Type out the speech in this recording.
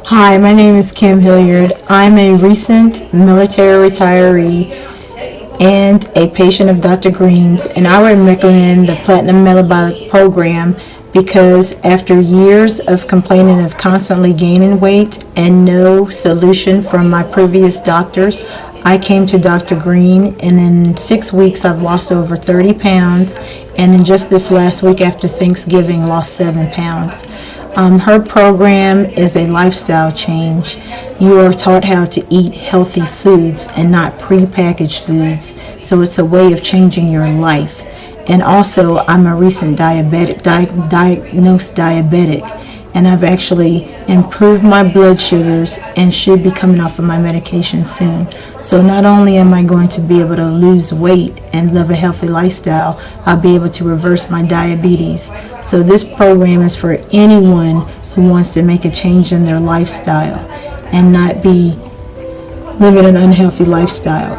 Hi, my name is Kim Hilliard. I'm a recent military retiree and a patient of Dr. Green's, and I would recommend the Platinum Metabolic program because after years of complaining of constantly gaining weight and no solution from my previous doctors, I came to Dr. Green, and in 6 weeks I've lost over 30 pounds, and in just this last week after Thanksgiving lost 7 pounds. Her program is a lifestyle change. You are taught how to eat healthy foods and not prepackaged foods. So it's a way of changing your life. And also, I'm a recent diagnosed diabetic, and I've actually improved my blood sugars and should be coming off of my medication soon. So not only am I going to be able to lose weight and live a healthy lifestyle, I'll be able to reverse my diabetes. So this program is for anyone who wants to make a change in their lifestyle and not be living an unhealthy lifestyle.